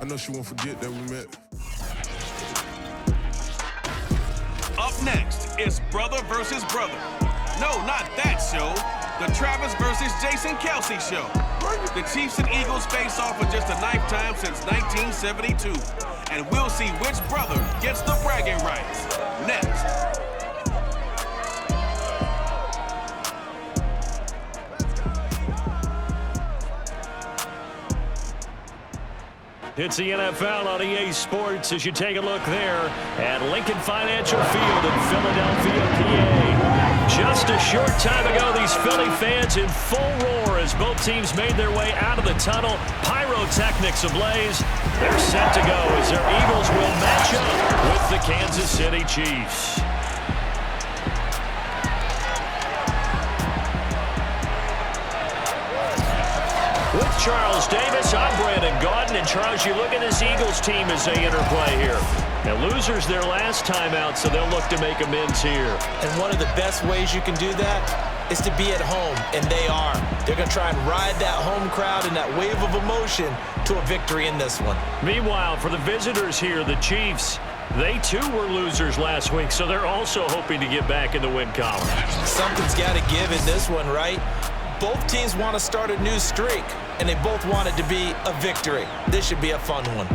I know she won't forget that we met. Up next is Brother versus Brother. No, not that show. The Travis versus Jason Kelsey show. The Chiefs and Eagles face off for just the 9th time since 1972. And we'll see which brother gets the bragging rights. Next. It's the NFL on EA Sports as you take a look there at Lincoln Financial Field in Philadelphia, PA. Just a short time ago, these Philly fans in full roar as both teams made their way out of the tunnel. Pyrotechnics ablaze. They're set to go as their Eagles will match up with the Kansas City Chiefs. With Charles Davis, I'm Brandon Gaudin. And Charles, you look at this Eagles team as they interplay here. Now, losers their last time out, so they'll look to make amends here. And one of the best ways you can do that is to be at home, and they are. They're going to try and ride that home crowd and that wave of emotion to a victory in this one. Meanwhile, for the visitors here, the Chiefs, they too were losers last week, so they're also hoping to get back in the win column. Something's got to give in this one, right? Both teams want to start a new streak, and they both want it to be a victory. This should be a fun one.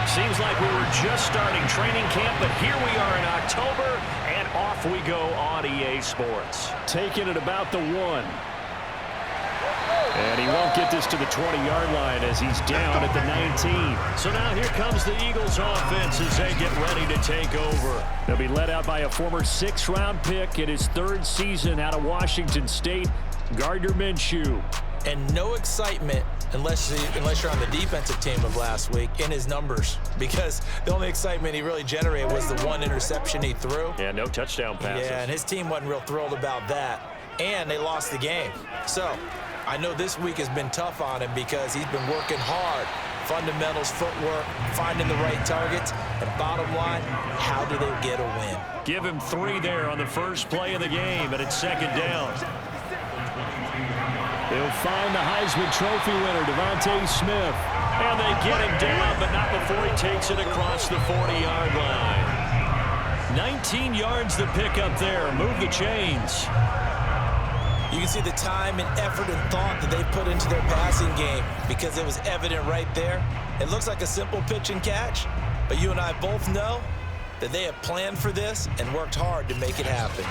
Seems like we were just starting training camp, but here we are in October, and off we go on EA Sports. Taking it about the 1. And he won't get this to the 20-yard line as he's down at the 19. So now here comes the Eagles offense as they get ready to take over. They'll be led out by a former 6th-round pick in his 3rd season out of Washington State, Gardner Minshew. And no excitement unless you're on the defensive team of last week in his numbers, because the only excitement he really generated was the 1 interception he threw. Yeah, no touchdown passes. Yeah, and his team wasn't real thrilled about that. And they lost the game. So I know this week has been tough on him because he's been working hard. Fundamentals, footwork, finding the right targets. And bottom line, how do they get a win? Give him 3 there on the first play of the game, and it's 2nd down. They'll find the Heisman Trophy winner, Devontae Smith. And they get him down, but not before he takes it across the 40-yard line. 19 yards to pick up there. Move the chains. You can see the time and effort and thought that they put into their passing game because it was evident right there. It looks like a simple pitch and catch, but you and I both know that they have planned for this and worked hard to make it happen.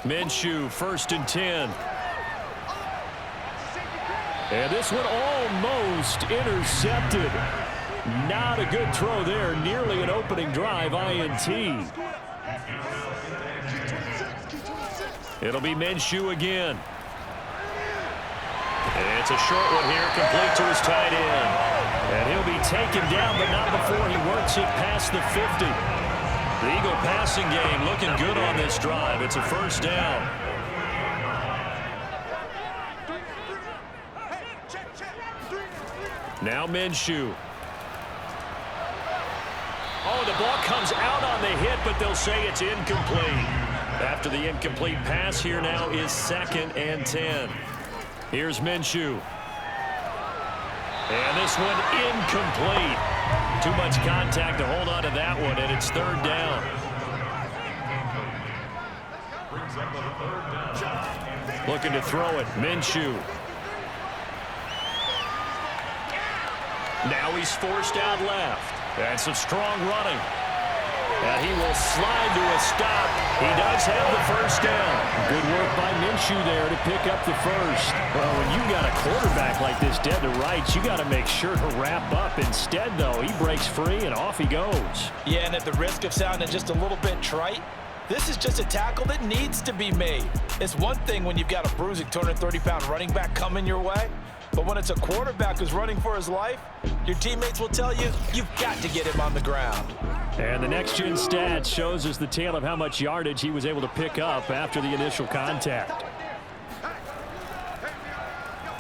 Minshew, 1st and 10. And this one almost intercepted. Not a good throw there. Nearly an opening drive, INT. It'll be Minshew again. And it's a short one here, complete to his tight end. And he'll be taken down, but not before he works it past the 50. The Eagle passing game looking good on this drive. It's a 1st down. Now Minshew. Oh, the ball comes out on the hit, but they'll say it's incomplete. After the incomplete pass, here now is 2nd and 10. Here's Minshew. And this one incomplete. Too much contact to hold on to that one, and it's 3rd down. Looking to throw it, Minshew. Now he's forced out left. And some strong running. And he will slide to a stop. He does have the 1st down. Good work by Minshew there to pick up the 1st. Well, when you got a quarterback like this dead to rights, you got to make sure to wrap up. Instead, though, he breaks free and off he goes. Yeah, and at the risk of sounding just a little bit trite, this is just a tackle that needs to be made. It's one thing when you've got a bruising 230-pound running back coming your way, but when it's a quarterback who's running for his life, your teammates will tell you, you've got to get him on the ground. And the next-gen stats shows us the tale of how much yardage he was able to pick up after the initial contact.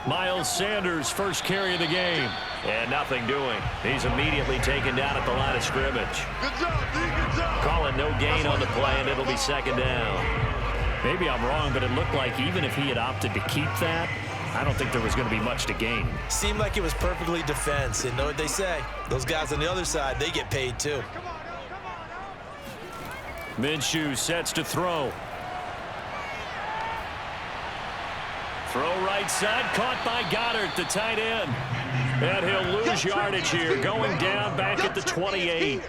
Miles Sanders, first carry of the game. And nothing doing. He's immediately taken down at the line of scrimmage. Good job, D. Good job. Calling no gain on the play, and it'll be second down. Maybe I'm wrong, but it looked like even if he had opted to keep that, I don't think there was going to be much to gain. Seemed like it was perfectly defense. And know what they say? Those guys on the other side, they get paid too. Minshew sets to throw. Throw right side, caught by Goddard, the tight end. And he'll lose yardage here, going down back at the 28.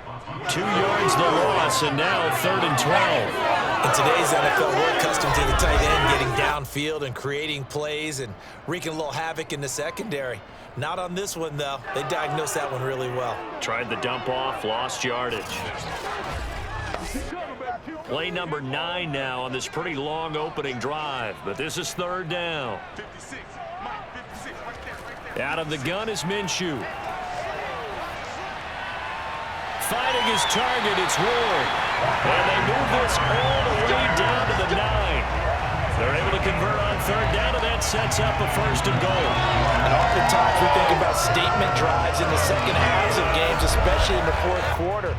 2 yards the loss, and now 3rd and 12. In today's NFL, we're accustomed to the tight end getting downfield and creating plays and wreaking a little havoc in the secondary. Not on this one, though. They diagnosed that one really well. Tried the dump off, lost yardage. Play number 9 now on this pretty long opening drive, but this is 3rd down. Out of the gun is Minshew. Finding his target, it's Ward. And they move this all the way down to the 9. They're able to convert on 3rd down, and that sets up a 1st and goal. And oftentimes we think about statement drives in the second halves of games, especially in the 4th quarter.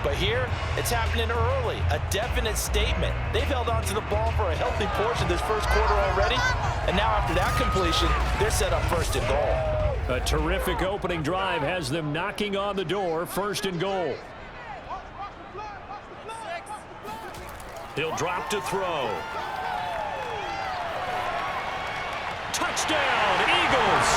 But here, it's happening early, a definite statement. They've held on to the ball for a healthy portion this 1st quarter already, and now after that completion, they're set up 1st and goal. A terrific opening drive has them knocking on the door, 1st and goal. He'll drop to throw. Touchdown, Eagles!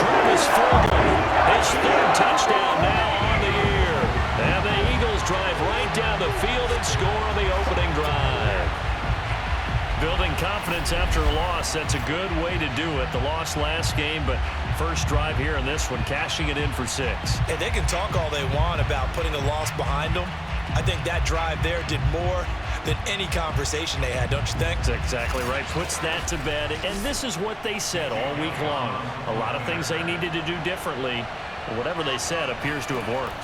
Travis Fulgham, his 3rd touchdown now on the year. And the Eagles drive right down the field and score on the opening drive. Building confidence after a loss, that's a good way to do it. The loss last game, but first drive here in this one, cashing it in for 6. And they can talk all they want about putting a loss behind them. I think that drive there did more than any conversation they had, don't you think? That's exactly right. Puts that to bed. And this is what they said all week long. A lot of things they needed to do differently. But whatever they said appears to have worked.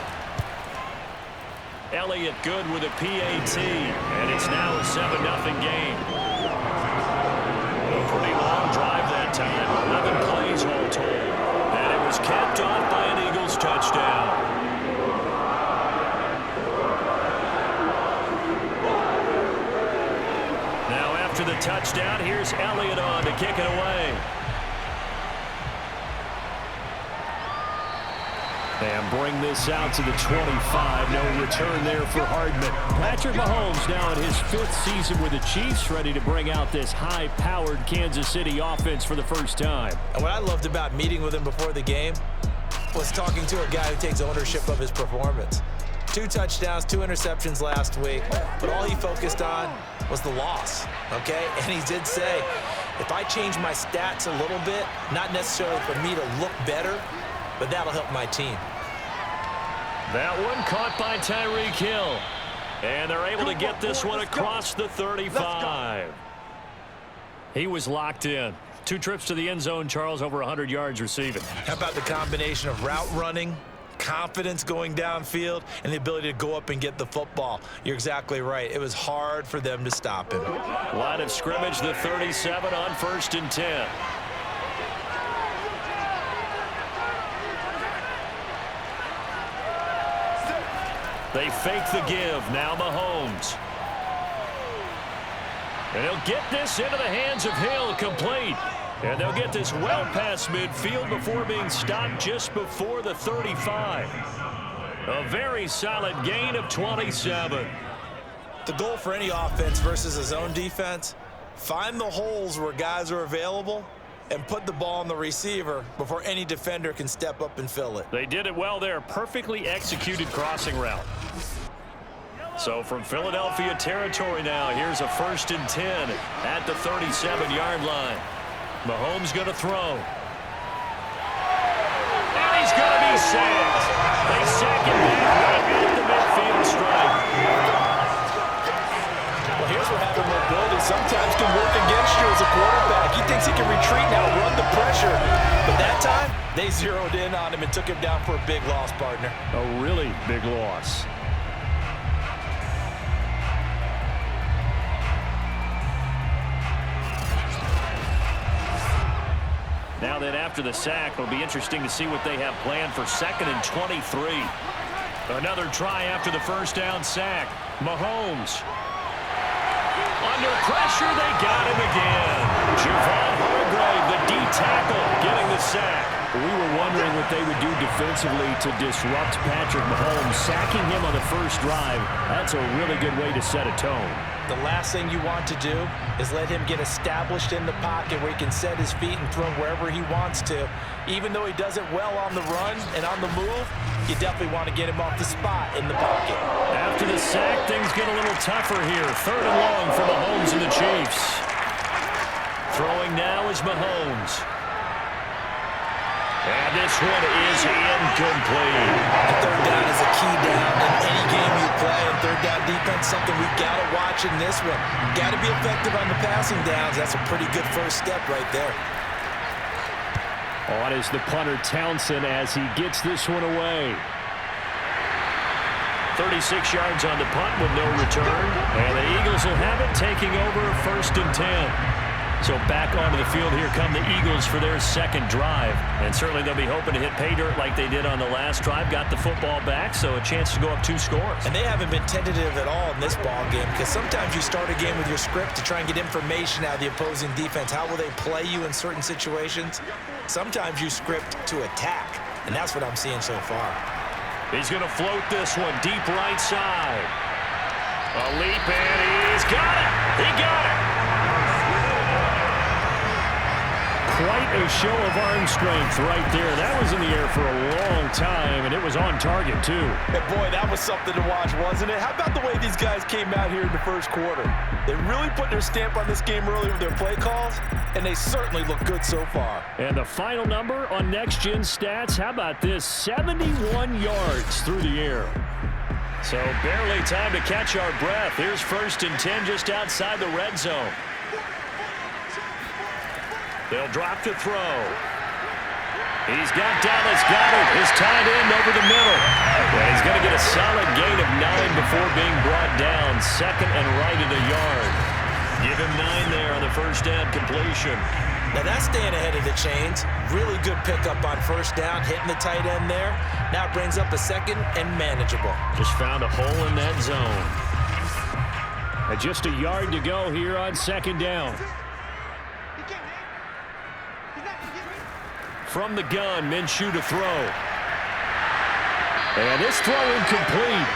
Elliott good with a PAT. And it's now a 7-0 game. A pretty long drive that time. 11 plays all told. And it was capped off by an Eagles touchdown. To the touchdown, here's Elliott on to kick it away. And bring this out to the 25. No return there for Hardman. Patrick Mahomes now in his 5th season with the Chiefs, ready to bring out this high-powered Kansas City offense for the first time. And what I loved about meeting with him before the game was talking to a guy who takes ownership of his performance. 2 touchdowns, 2 interceptions last week, but all he focused on was the loss, okay? And he did say, if I change my stats a little bit, not necessarily for me to look better, but that'll help my team. That one caught by Tyreek Hill. And they're able to get this one across the 35. He was locked in. 2 trips to the end zone, Charles, over 100 yards receiving. How about the combination of route running, confidence going downfield, and the ability to go up and get the football? You're exactly right. It was hard for them to stop him. Line of scrimmage, the 37 on 1st and 10. They fake the give. Now Mahomes. And he'll get this into the hands of Hill, complete. And they'll get this well past midfield before being stopped just before the 35. A very solid gain of 27. The goal for any offense versus a zone defense, find the holes where guys are available and put the ball on the receiver before any defender can step up and fill it. They did it well there. Perfectly executed crossing route. So from Philadelphia territory now, here's a 1st and 10 at the 37-yard line. Mahomes going to throw. And he's going to be sacked. They sack him back right at the midfield stripe. Well, here's where having mobility sometimes can work against you as a quarterback. He thinks he can retreat now, run the pressure. But that time, they zeroed in on him and took him down for a big loss, partner. A really big loss. Now then, after the sack, it'll be interesting to see what they have planned for 2nd and 23. Another try after the first down sack. Mahomes. Under pressure, they got him again. Javon Hargrave, the D tackle, getting the sack. We were wondering what they would do defensively to disrupt Patrick Mahomes. Sacking him on the first drive, that's a really good way to set a tone. The last thing you want to do is let him get established in the pocket where he can set his feet and throw wherever he wants to. Even though he does it well on the run and on the move, you definitely want to get him off the spot in the pocket. After the sack, things get a little tougher here. 3rd and long for Mahomes and the Chiefs. Throwing now is Mahomes. And this one is incomplete. The 3rd down is a key down in any game you play. And 3rd down defense, something we've got to watch in this one. Got to be effective on the passing downs. That's a pretty good first step right there. On is the punter Townsend as he gets this one away. 36 yards on the punt with no return. And the Eagles will have it, taking over 1st and 10. So back onto the field, here come the Eagles for their 2nd drive. And certainly they'll be hoping to hit pay dirt like they did on the last drive. Got the football back, so a chance to go up 2 scores. And they haven't been tentative at all in this ball game, because sometimes you start a game with your script to try and get information out of the opposing defense. How will they play you in certain situations? Sometimes you script to attack, and that's what I'm seeing so far. He's going to float this one deep right side. A leap, and he's got it. He got it. Quite a show of arm strength right there. That was in the air for a long time, and it was on target, too. And boy, that was something to watch, wasn't it? How about the way these guys came out here in the first quarter? They really put their stamp on this game early with their play calls, and they certainly look good so far. And the final number on Next Gen Stats, how about this? 71 yards through the air. So barely time to catch our breath. Here's 1st and 10 just outside the red zone. They'll drop to throw. He's got Dallas Goedert, his tight end, over the middle. And he's going to get a solid gain of 9 before being brought down. 2nd and right at a yard. Give him 9 there on the first down completion. Now that's staying ahead of the chains. Really good pickup on first down, hitting the tight end there. Now it brings up a 2nd and manageable. Just found a hole in that zone. And just a yard to go here on 2nd down. From the gun, Minshew to throw. And this throw incomplete.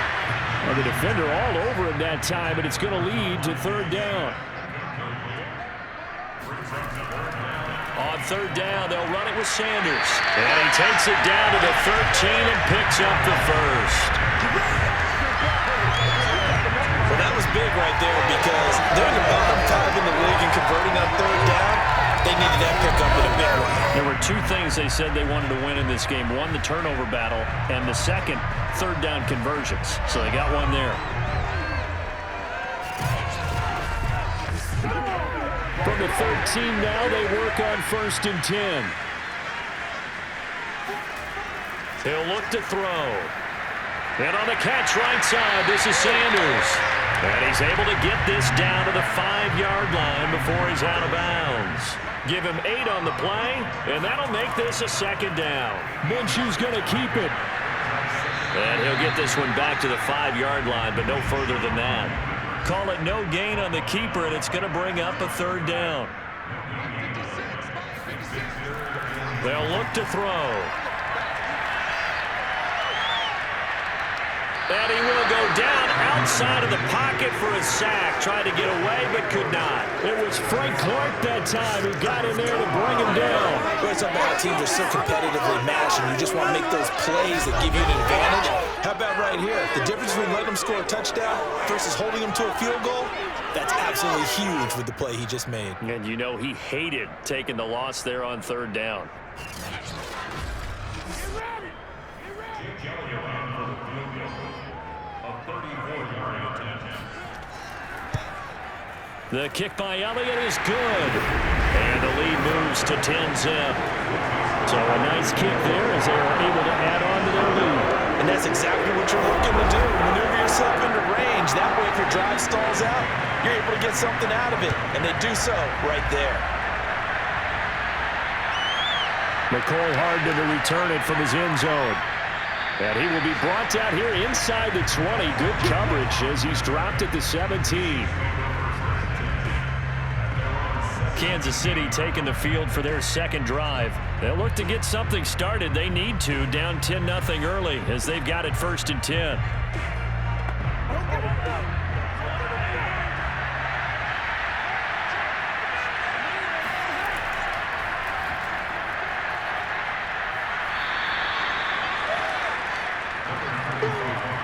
And the defender all over him that time, but it's going to lead to 3rd down. On 3rd down, they'll run it with Sanders. And he takes it down to the 13 and picks up the 1st. Well, that was big right there because they're the bottom 5 in the league and converting on 3rd down. They needed that pickup in a big way. There were 2 things they said they wanted to win in this game. One, the turnover battle, and the second, 3rd down conversions. So they got one there. From the 13 now, they work on 1st and 10. He'll look to throw. And on the catch right side, this is Sanders. And he's able to get this down to the 5-yard line before he's out of bounds. Give him 8 on the play, and that'll make this a 2nd down. Minshew's going to keep it. And he'll get this one back to the 5-yard line, but no further than that. Call it no gain on the keeper, and it's going to bring up a 3rd down. They'll look to throw. And he will go down outside of the pocket for a sack. Tried to get away, but could not. It was Frank Clark that time who got in there to bring him down. Well, it's about how teams are so competitively matched, and you just want to make those plays that give you an advantage. How about right here? The difference between letting them score a touchdown versus holding them to a field goal, that's absolutely huge with the play he just made. And you know he hated taking the loss there on 3rd down. The kick by Elliott is good. And the lead moves to 10-zip. So a nice kick there as they are able to add on to their lead. And that's exactly what you're looking to do. Maneuver yourself into range. That way, if your drive stalls out, you're able to get something out of it. And they do so right there. McCole Hardman to return it from his end zone. And he will be brought down here inside the 20. Good coverage as he's dropped at the 17. Kansas City taking the field for their second drive. They'll look to get something started. They need to, down 10-0 early as they've got it 1st and 10.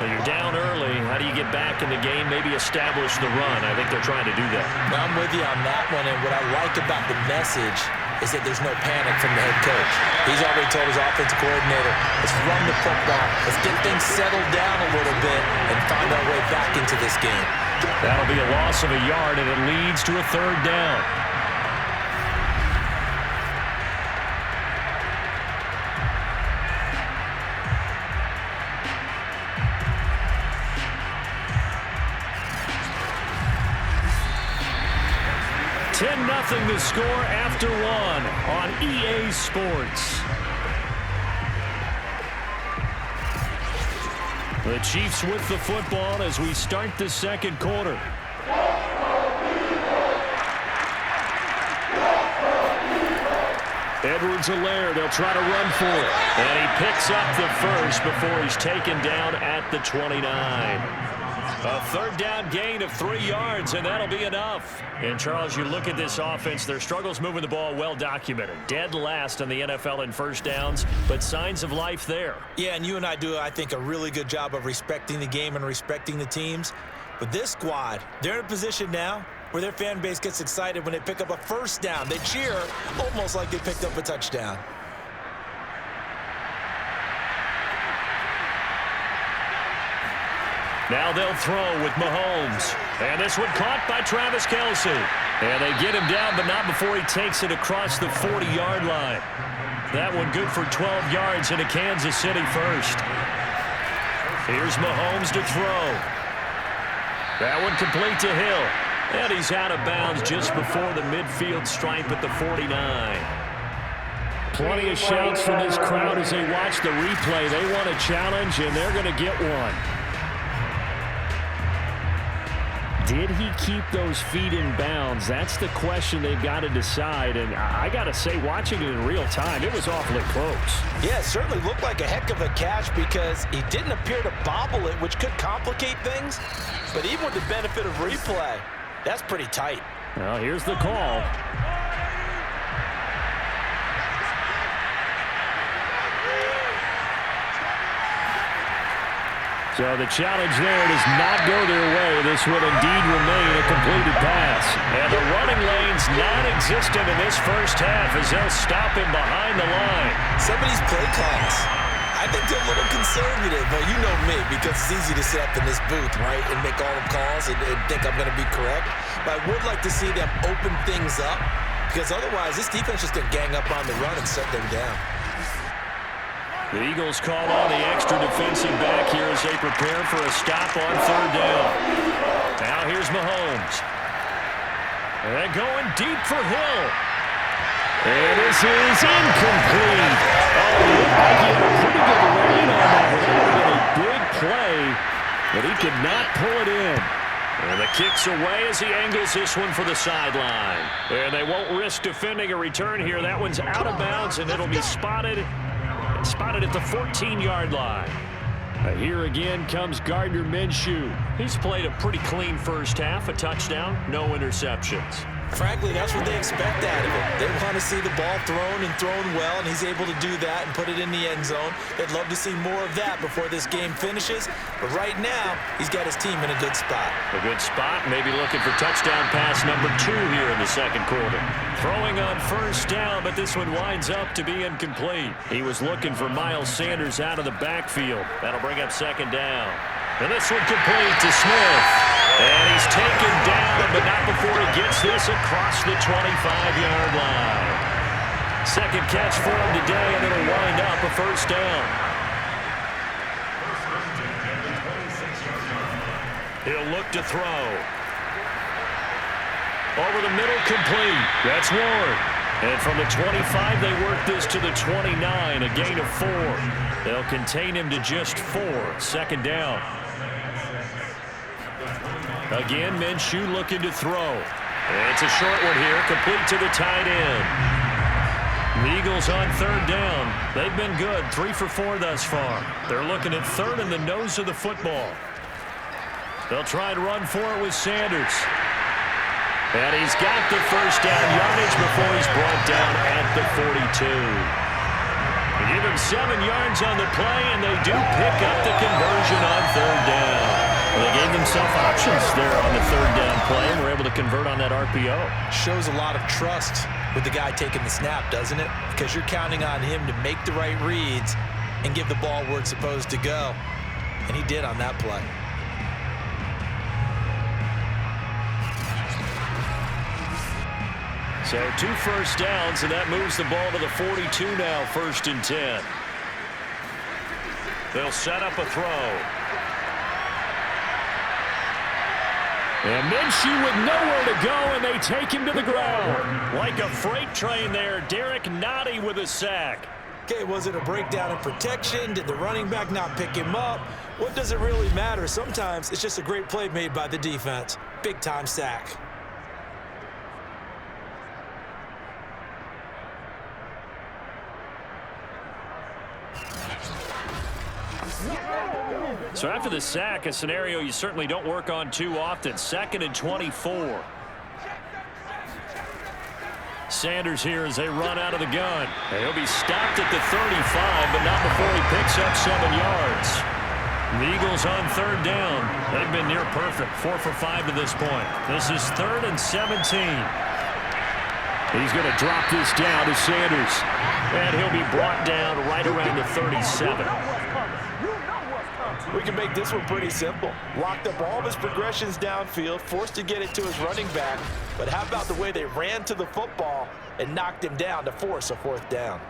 You're down early. How do you get back in the game? Maybe establish the run. I think they're trying to do that. I'm with you on that one, and what I like about the message is that there's no panic from the head coach. He's already told his offensive coordinator, let's run the football, let's get things settled down a little bit and find our way back into this game. That'll be a loss of a yard, and it leads to a 3rd down. Nothing to score after 1 on EA Sports. The Chiefs with the football as we start the second quarter. Edwards-Helaire, they'll try to run for it. And he picks up the first before he's taken down at the 29. A 3rd down gain of 3 yards, and that'll be enough. And, Charles, you look at this offense, their struggles moving the ball well documented. Dead last in the NFL in first downs, but signs of life there. Yeah, and you and I do, I think, a really good job of respecting the game and respecting the teams. But this squad, they're in a position now where their fan base gets excited when they pick up a first down. They cheer almost like they picked up a touchdown. Now they'll throw with Mahomes. And this one caught by Travis Kelce. And they get him down, but not before he takes it across the 40-yard line. That one good for 12 yards into Kansas City first. Here's Mahomes to throw. That one complete to Hill. And he's out of bounds just before the midfield stripe at the 49. Plenty of shouts from this crowd as they watch the replay. They want a challenge, and they're going to get one. Did he keep those feet in bounds? That's the question they've got to decide. And I got to say, watching it in real time, it was awfully close. Yeah, it certainly looked like a heck of a catch because he didn't appear to bobble it, which could complicate things. But even with the benefit of replay, that's pretty tight. Well, here's the call. So the challenge there does not go their way. This would indeed remain a completed pass. And the running lane's non-existent in this first half as they'll stop him behind the line. Some of these play calls, I think they're a little conservative. But you know me, because it's easy to sit up in this booth, right, and make all the calls and think I'm going to be correct. But I would like to see them open things up because otherwise this defense is going to gang up on the run and shut them down. The Eagles call on the extra defensive back here as they prepare for a stop on 3rd down. Now here's Mahomes. And going deep for Hill. And this is incomplete. Oh, he had a pretty good rain on that. It would have been a big play, but he could not pull it in. And the kick's away as he angles this one for the sideline. And they won't risk defending a return here. That one's out of bounds, and it'll be spotted at the 14-yard line. Here again comes Gardner Minshew. He's played a pretty clean first half, a touchdown, no interceptions. Frankly, that's what they expect out of him. They want to see the ball thrown and thrown well, and he's able to do that and put it in the end zone. They'd love to see more of that before this game finishes. But right now, he's got his team in a good spot. A good spot, maybe looking for touchdown pass number 2 here in the second quarter. Throwing on first down, but this one winds up to be incomplete. He was looking for Miles Sanders out of the backfield. That'll bring up 2nd down. And this one complete to Smith. And he's taken down, but not before he gets this across the 25-yard line. Second catch for him today, and it'll wind up a first down. He'll look to throw. Over the middle, complete. That's Ward. And from the 25, they work this to the 29, a gain of 4. They'll contain him to just 4. Second down. Again, Minshew looking to throw. It's a short one here, complete to the tight end. The Eagles on third down. They've been good, 3 for 4 thus far. They're looking at third in the nose of the football. They'll try and run for it with Sanders. And he's got the first down yardage before he's brought down at the 42. They give him 7 yards on the play, and they do pick up the conversion on third down. They gave themselves options there on the third down play and were able to convert on that RPO. Shows a lot of trust with the guy taking the snap, doesn't it? Because you're counting on him to make the right reads and give the ball where it's supposed to go. And he did on that play. So 2 first downs, and that moves the ball to the 42 now, 1st and 10. They'll set up a throw. And Minshew with nowhere to go, and they take him to the ground. Like a freight train there, Derek Nottie with a sack. Okay, was it a breakdown in protection? Did the running back not pick him up? What does it really matter? Sometimes it's just a great play made by the defense. Big-time sack. So after the sack, a scenario you certainly don't work on too often. 2nd and 24. Sanders here as they run out of the gun. And he'll be stopped at the 35, but not before he picks up 7 yards. The Eagles on third down. They've been near perfect, 4 for 5 to this point. This is 3rd and 17. He's going to drop this down to Sanders. And he'll be brought down right around the 37. We can make this one pretty simple. Locked up all of his progressions downfield, forced to get it to his running back. But how about the way they ran to the football and knocked him down to force a 4th down?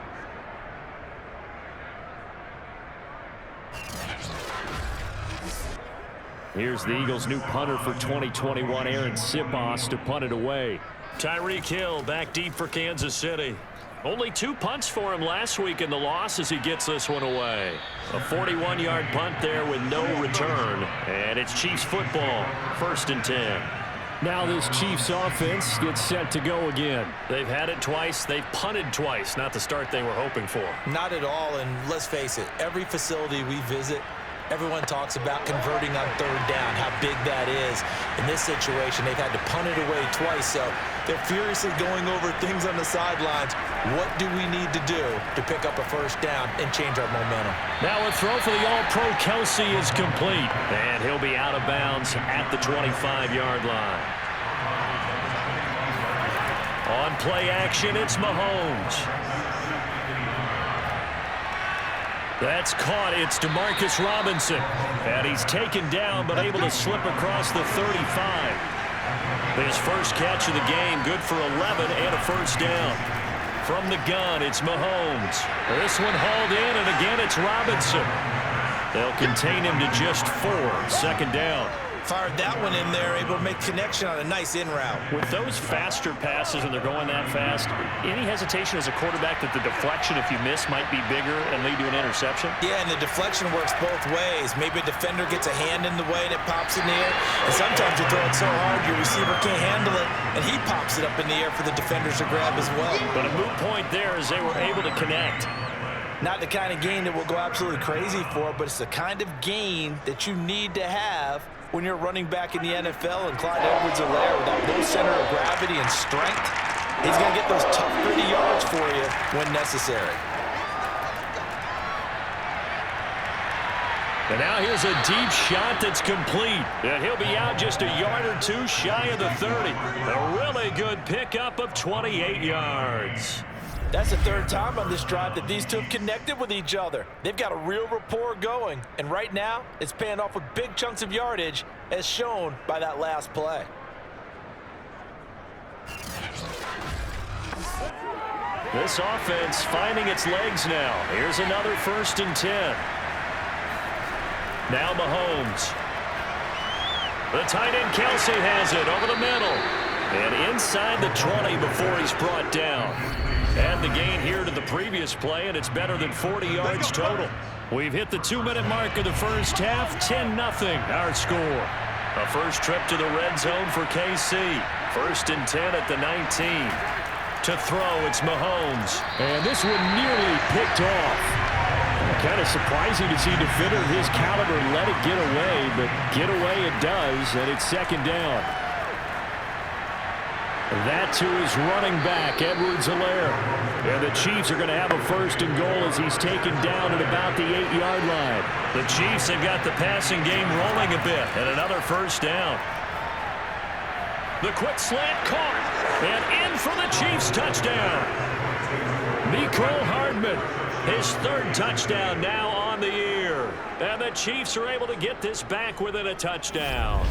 Here's the Eagles' new punter for 2021, Aaron Sipos, to punt it away. Tyreek Hill back deep for Kansas City. Only 2 punts for him last week in the loss as he gets this one away. A 41-yard punt there with no return. And it's Chiefs football, 1st and 10. Now this Chiefs offense gets set to go again. They've had it twice. They've punted twice. Not the start they were hoping for. Not at all, and let's face it, every facility we visit, everyone talks about converting on third down, how big that is. In this situation, they've had to punt it away twice, so they're furiously going over things on the sidelines. What do we need to do to pick up a 1st down and change our momentum? Now a throw for the All-Pro Kelsey is complete, and he'll be out of bounds at the 25-yard line. On play action, it's Mahomes. That's caught. It's Demarcus Robinson. And he's taken down, but able to slip across the 35. His first catch of the game, good for 11 and a 1st down. From the gun, it's Mahomes. This one hauled in, and again, it's Robinson. They'll contain him to just 4. 2nd down. Fired that one in there, able to make connection on a nice in route. With those faster passes and they're going that fast, any hesitation as a quarterback that the deflection, if you miss, might be bigger and lead to an interception? Yeah, and the deflection works both ways. Maybe a defender gets a hand in the way and it pops in the air. And sometimes you throw it so hard your receiver can't handle it, and he pops it up in the air for the defenders to grab as well. But a moot point there as they were able to connect. Not the kind of gain that we'll go absolutely crazy for, but it's the kind of gain that you need to have when you're running back in the NFL. And Clyde Edwards-Helaire, with that low center of gravity and strength, he's going to get those tough, gritty yards for you when necessary. And now here's a deep shot that's complete. And he'll be out just a yard or 2 shy of the 30. A really good pickup of 28 yards. That's the 3rd time on this drive that these two have connected with each other. They've got a real rapport going, and right now it's paying off with big chunks of yardage, as shown by that last play. This offense finding its legs now. Here's another 1st and 10. Now Mahomes. The tight end Kelsey has it over the middle. And inside the 20 before he's brought down. Add the gain here to the previous play, and it's better than 40 yards total. We've hit the 2-minute mark of the first half. 10-0 our score. A first trip to the red zone for KC. 1st and 10 at the 19. To throw, it's Mahomes. And this one nearly picked off. Kind of surprising to see a defender of his caliber let it get away, but get away it does, and it's 2nd down. That to his running back, Edwards-Helaire. And the Chiefs are going to have a 1st and goal as he's taken down at about the 8-yard line. The Chiefs have got the passing game rolling a bit, and another 1st down. The quick slant caught, and in for the Chiefs touchdown. Mecole Hardman, his 3rd touchdown now on the year. And the Chiefs are able to get this back within a touchdown.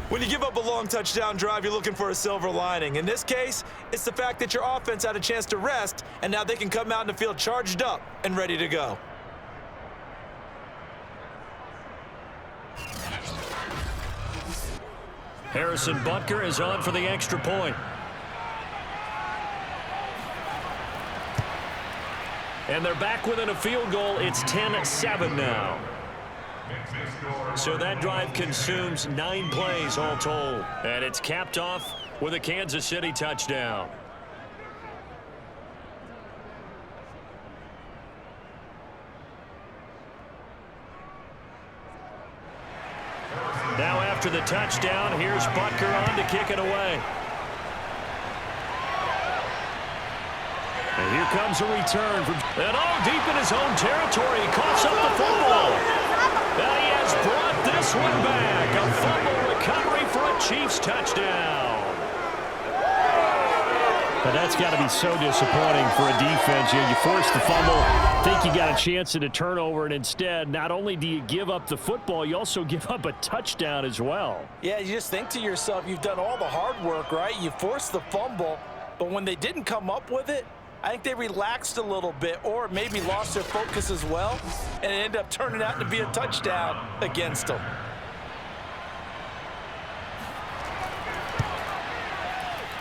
When you give up a long touchdown drive, you're looking for a silver lining. In this case, it's the fact that your offense had a chance to rest, and now they can come out in the field charged up and ready to go. Harrison Butker is on for the extra point. And they're back within a field goal. It's 10-7 now. So that drive consumes 9 plays all told. And it's capped off with a Kansas City touchdown. Now after the touchdown, here's Butker on to kick it away. And here comes a return from, and deep in his own territory, he coughs up the football. And he has brought this one back. A fumble recovery for a Chiefs touchdown. But that's got to be so disappointing for a defense. You force the fumble, think you got a chance at a turnover, and instead, not only do you give up the football, you also give up a touchdown as well. Yeah, you just think to yourself, you've done all the hard work, right? You forced the fumble, but when they didn't come up with it, I think they relaxed a little bit or maybe lost their focus as well, and it ended up turning out to be a touchdown against them.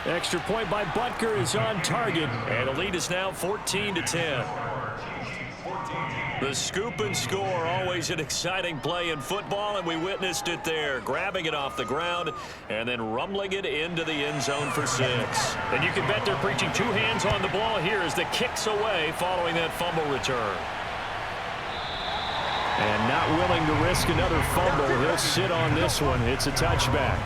Extra point by Butker is on target. And the lead is now 14-10. The scoop and score, always an exciting play in football, and we witnessed it there. Grabbing it off the ground and then rumbling it into the end zone for 6. And you can bet they're preaching 2 hands on the ball here as the kick's away following that fumble return. And not willing to risk another fumble. He'll sit on this one. It's a touchback.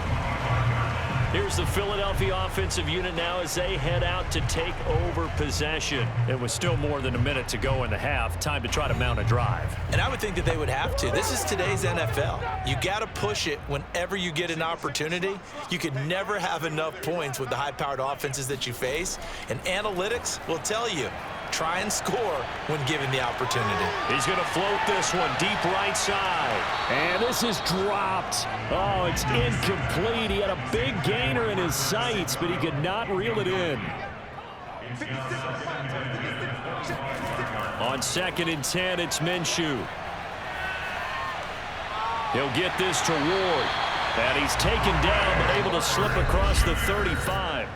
Here's the Philadelphia offensive unit now as they head out to take over possession. It was still more than a minute to go in the half. Time to try to mount a drive. And I would think that they would have to. This is today's NFL. You got to push it whenever you get an opportunity. You could never have enough points with the high-powered offenses that you face. And analytics will tell you, try and score when given the opportunity. He's going to float this one deep right side. And this is dropped. Oh, it's incomplete. He had a big gainer in his sights, but he could not reel it in. On 2nd and 10, it's Minshew. He'll get this to Ward. And he's taken down, but able to slip across the 35.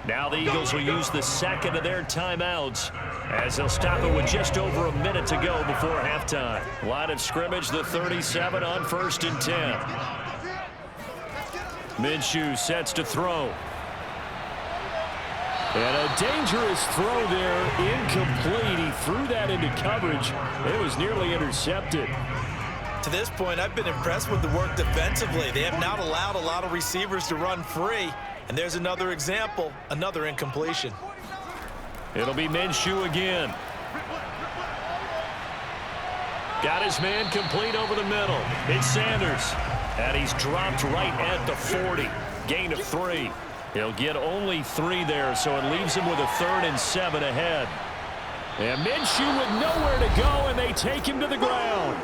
Now the Eagles will use the 2nd of their timeouts as they'll stop it with just over a minute to go before halftime. Line of scrimmage, the 37 on 1st and 10. Minshew sets to throw. And a dangerous throw there, incomplete. He threw that into coverage. It was nearly intercepted. To this point, I've been impressed with the work defensively. They have not allowed a lot of receivers to run free. And there's another example, another incompletion. It'll be Minshew again. Got his man complete over the middle. It's Sanders. And he's dropped right at the 40. Gain of 3. He'll get only 3 there, so it leaves him with a 3rd and 7 ahead. And Minshew with nowhere to go, and they take him to the ground.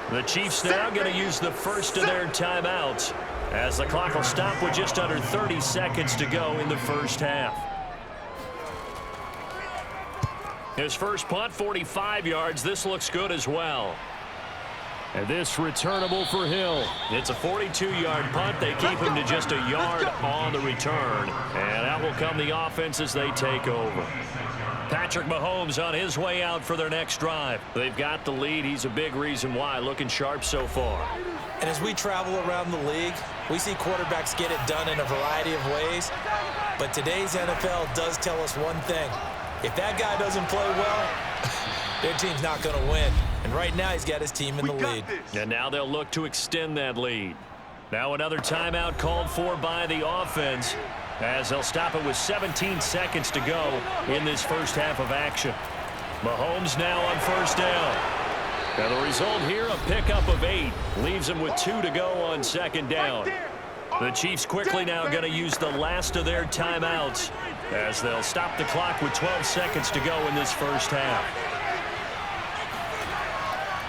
The Chiefs now going to use the first of their timeouts, as the clock will stop with just under 30 seconds to go in the first half. His first punt, 45 yards. This looks good as well. And this returnable for Hill. It's a 42-yard punt. They keep him to just a yard on the return. And out will come the offense as they take over. Patrick Mahomes on his way out for their next drive. They've got the lead. He's a big reason why. Looking sharp so far. And as we travel around the league, we see quarterbacks get it done in a variety of ways. But today's NFL does tell us one thing. If that guy doesn't play well, their team's not going to win. And right now, he's got his team in the lead. And now they'll look to extend that lead. Now another timeout called for by the offense as they'll stop it with 17 seconds to go in this first half of action. Mahomes now on first down. Now the result here, a pickup of 8. Leaves them with 2 to go on second down. The Chiefs quickly now going to use the last of their timeouts as they'll stop the clock with 12 seconds to go in this first half.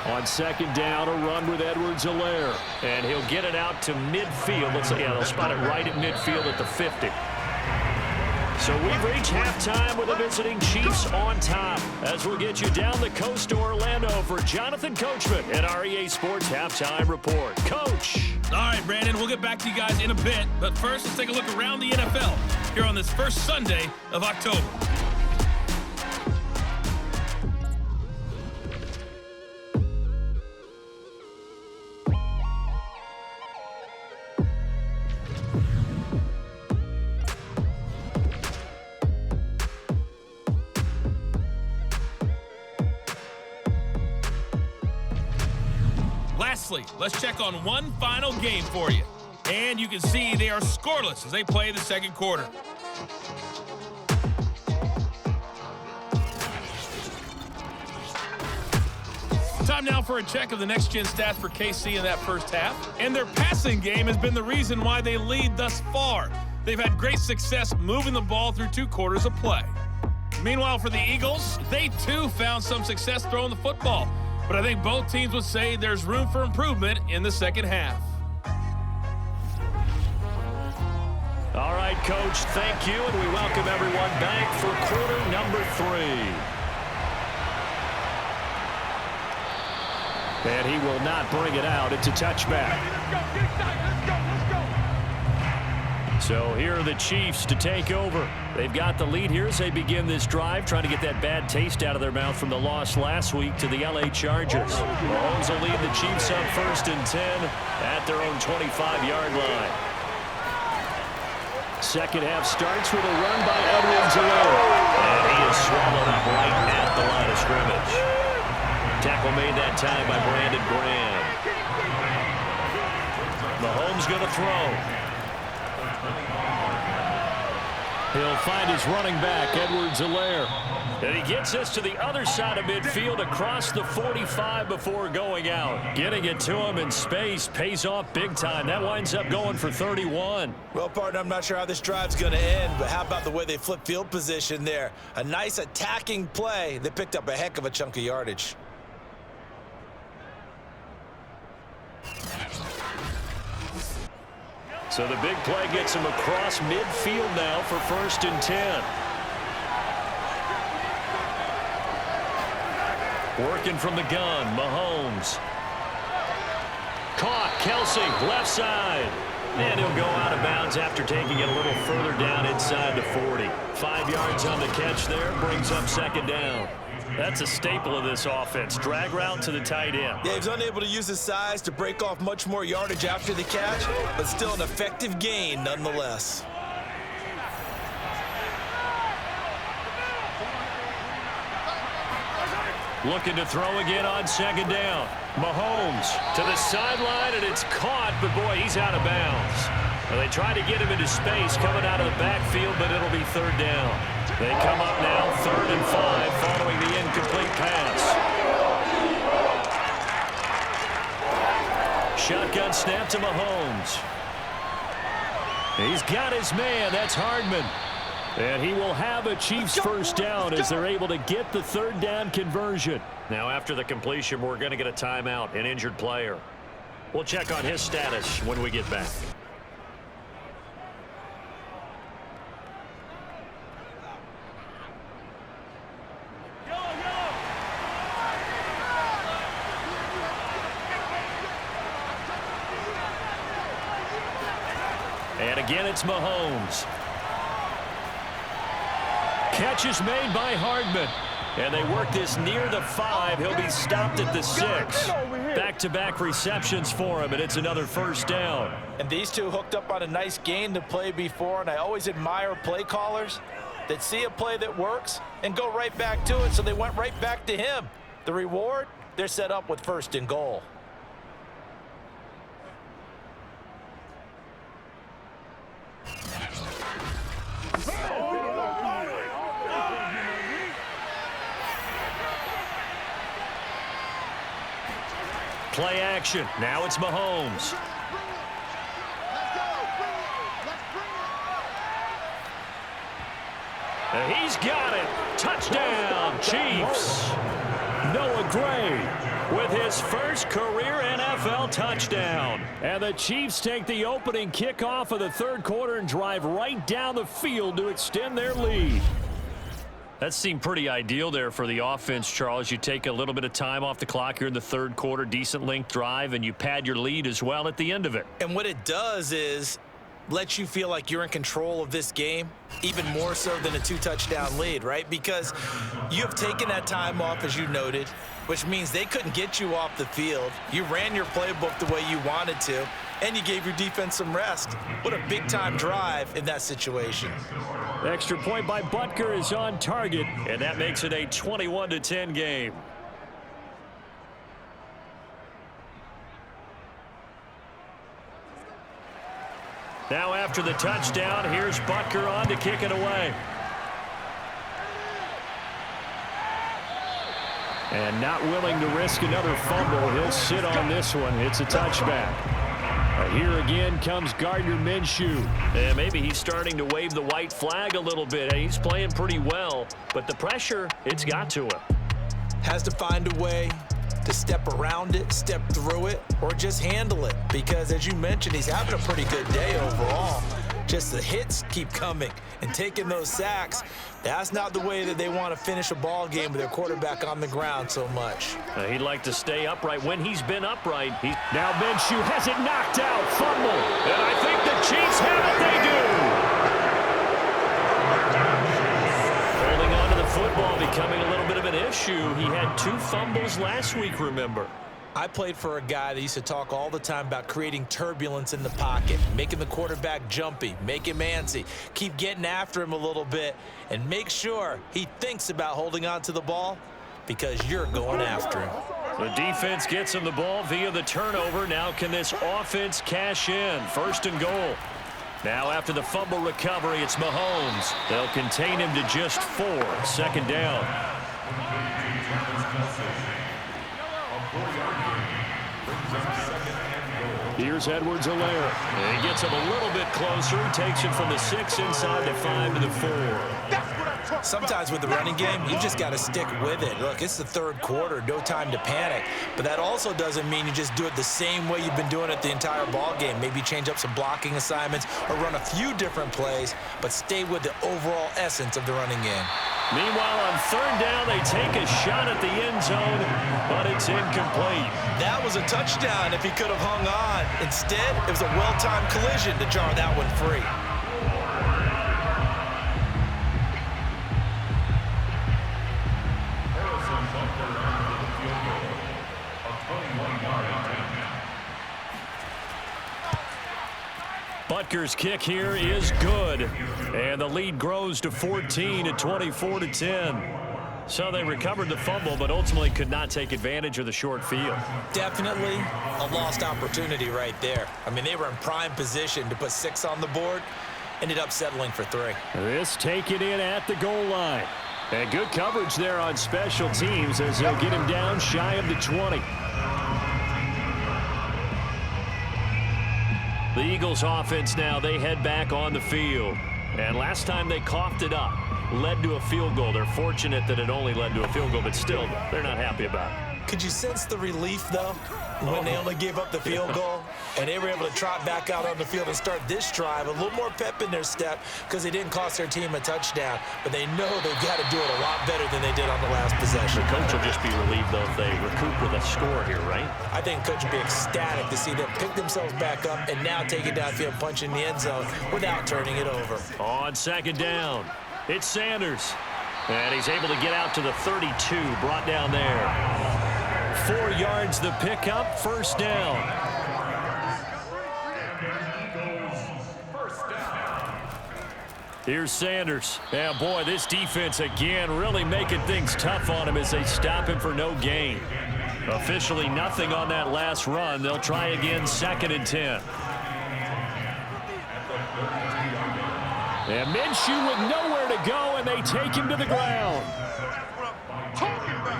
On second down, a run with Edwards-Helaire. And he'll get it out to midfield. They'll spot it right at midfield at the 50. So we've reached halftime with the visiting Chiefs on top. As we'll get you down the coast to Orlando for Jonathan Coachman at our EA Sports Halftime Report. Coach. All right, Brandon, we'll get back to you guys in a bit. But first, let's take a look around the NFL here on this first Sunday of October. Lastly, let's check on one final game for you. And you can see they are scoreless as they play the second quarter. Time now for a check of the next-gen stats for KC in that first half. And their passing game has been the reason why they lead thus far. They've had great success moving the ball through 2 quarters of play. Meanwhile, for the Eagles, they too found some success throwing the football. But I think both teams would say there's room for improvement in the second half. All right, Coach, thank you, and we welcome everyone back for quarter number 3. And he will not bring it out. It's a touchback. So here are the Chiefs to take over. They've got the lead here as they begin this drive, trying to get that bad taste out of their mouth from the loss last week to the LA Chargers. Mahomes will lead the Chiefs up 1st and 10 at their own 25-yard line. Second half starts with a run by Edwards-Helaire. And he is swallowed up right at the line of scrimmage. Tackle made that time by Brandon Graham. Mahomes going to throw. He'll find his running back, Edwards-Helaire. And he gets this to the other side of midfield across the 45 before going out. Getting it to him in space pays off big time. That winds up going for 31. Well, partner, I'm not sure how this drive's going to end, but how about the way they flip field position there? A nice attacking play. They picked up a heck of a chunk of yardage. So the big play gets him across midfield now for 1st and 10. Working from the gun, Mahomes. Caught, Kelsey, left side. And he'll go out of bounds after taking it a little further down inside the 40. 5 yards on the catch there, brings up 2nd down. That's a staple of this offense. Drag route to the tight end. Yeah, he's unable to use his size to break off much more yardage after the catch, but still an effective gain nonetheless. Looking to throw again on 2nd down. Mahomes to the sideline, and it's caught, but boy, he's out of bounds. Well, they try to get him into space coming out of the backfield, but it'll be 3rd down. They come up now 3rd and 5 following the incomplete pass. Shotgun snap to Mahomes. He's got his man. That's Hardman. And he will have a Chiefs first down as they're able to get the 3rd down conversion. Now after the completion, we're going to get a timeout, an injured player. We'll check on his status when we get back. again, it's Mahomes. Catch is made by Hardman. And they work this near the 5. He'll be stopped at the 6. Back-to-back receptions for him, and it's another first down. And these two hooked up on a nice gain to play before, and I always admire play callers that see a play that works and go right back to it, so they went right back to him. The reward, they're set up with 1st and goal. Play action. Now it's Mahomes. He's got it. Touchdown, Chiefs. Noah Gray with his first career NFL touchdown. And the Chiefs take the opening kickoff of the 3rd quarter and drive right down the field to extend their lead. That seemed pretty ideal there for the offense, Charles. You take a little bit of time off the clock here in the 3rd quarter, decent length drive, and you pad your lead as well at the end of it. And what it does is let you feel like you're in control of this game, even more so than a 2-touchdown lead, right? Because you have taken that time off, as you noted, which means they couldn't get you off the field. You ran your playbook the way you wanted to, and you gave your defense some rest. What a big-time drive in that situation. Extra point by Butker is on target, and that makes it a 21-10 game. Now after the touchdown, here's Butker on to kick it away. And not willing to risk another fumble. He'll sit on this one. It's a touchback. Here again comes Gardner Minshew. And maybe he's starting to wave the white flag a little bit. He's playing pretty well, but the pressure, it's got to him. Has to find a way to step around it, step through it, or just handle it. Because as you mentioned, he's having a pretty good day overall. Just the hits keep coming and taking those sacks. That's not the way that they want to finish a ball game with their quarterback on the ground so much. He'd like to stay upright when he's been upright. Now Minshew has it knocked out. Fumble. And I think the Chiefs have it. They do. Holding on to the football becoming a little bit of an issue. He had 2 fumbles last week, remember. I played for a guy that used to talk all the time about creating turbulence in the pocket, making the quarterback jumpy, make him antsy, keep getting after him a little bit, and make sure he thinks about holding on to the ball because you're going after him. The defense gets him the ball via the turnover. Now can this offense cash in? 1st and goal. Now after the fumble recovery, it's Mahomes. They'll contain him to just 4. 2nd down. Here's Edwards-Helaire. And he gets him a little bit closer. He takes it from the 6 inside the 5 to the 4. Sometimes with the running game, you just got to stick with it. Look, it's the 3rd quarter, no time to panic. But that also doesn't mean you just do it the same way you've been doing it the entire ball game. Maybe change up some blocking assignments or run a few different plays, but stay with the overall essence of the running game. Meanwhile, on 3rd down, they take a shot at the end zone, but it's incomplete. That was a touchdown if he could have hung on. Instead, it was a well-timed collision to jar that one free. Butker's kick here is good, and the lead grows to 14 at 24-10. So they recovered the fumble, but ultimately could not take advantage of the short field. Definitely a lost opportunity right there. I mean, they were in prime position to put 6 on the board, ended up settling for 3. This taken in at the goal line. And good coverage there on special teams as they'll get him down shy of the 20. The Eagles offense now, they head back on the field. And last time they coughed it up, led to a field goal. They're fortunate that it only led to a field goal, but still, they're not happy about it. Could you sense the relief, though, when they only gave up the field goal and they were able to trot back out on the field and start this drive, a little more pep in their step because they didn't cost their team a touchdown, but they know they've got to do it a lot better than they did on the last possession. The coach will just be relieved, though, if they recoup with a score here, right? I think coach will be ecstatic to see them pick themselves back up and now take it downfield, punch in the end zone without turning it over. On second down, it's Sanders. And he's able to get out to the 32, brought down there. 4 yards the pickup, first down. Here's Sanders. Yeah, boy, this defense again really making things tough on him as they stop him for no gain. Officially nothing on that last run. They'll try again, 2nd and 10. And Minshew with nowhere to go, and they take him to the ground.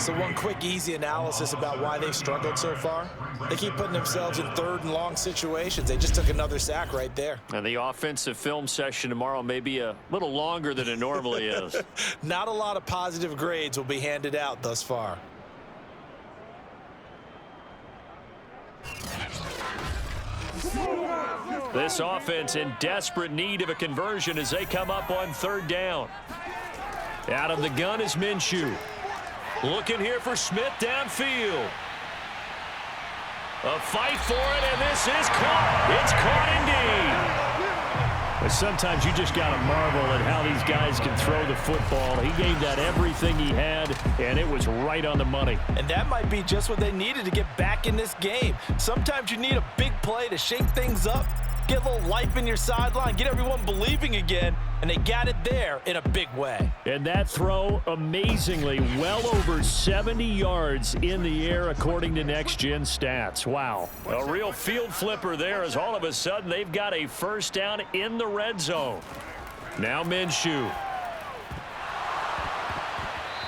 So one quick, easy analysis about why they've struggled so far. They keep putting themselves in 3rd and long situations. They just took another sack right there. And the offensive film session tomorrow may be a little longer than it normally is. Not a lot of positive grades will be handed out thus far. This offense in desperate need of a conversion as they come up on 3rd down. Out of the gun is Minshew. Looking here for Smith downfield. A fight for it, and this is caught. It's caught indeed. But sometimes you just got to marvel at how these guys can throw the football. He gave that everything he had, and it was right on the money. And that might be just what they needed to get back in this game. Sometimes you need a big play to shake things up, get a little life in your sideline, get everyone believing again, and they got it there in a big way. And that throw, amazingly, well over 70 yards in the air, according to Next Gen Stats. Wow. A real field flipper there as all of a sudden they've got a first down in the red zone. Now Minshew.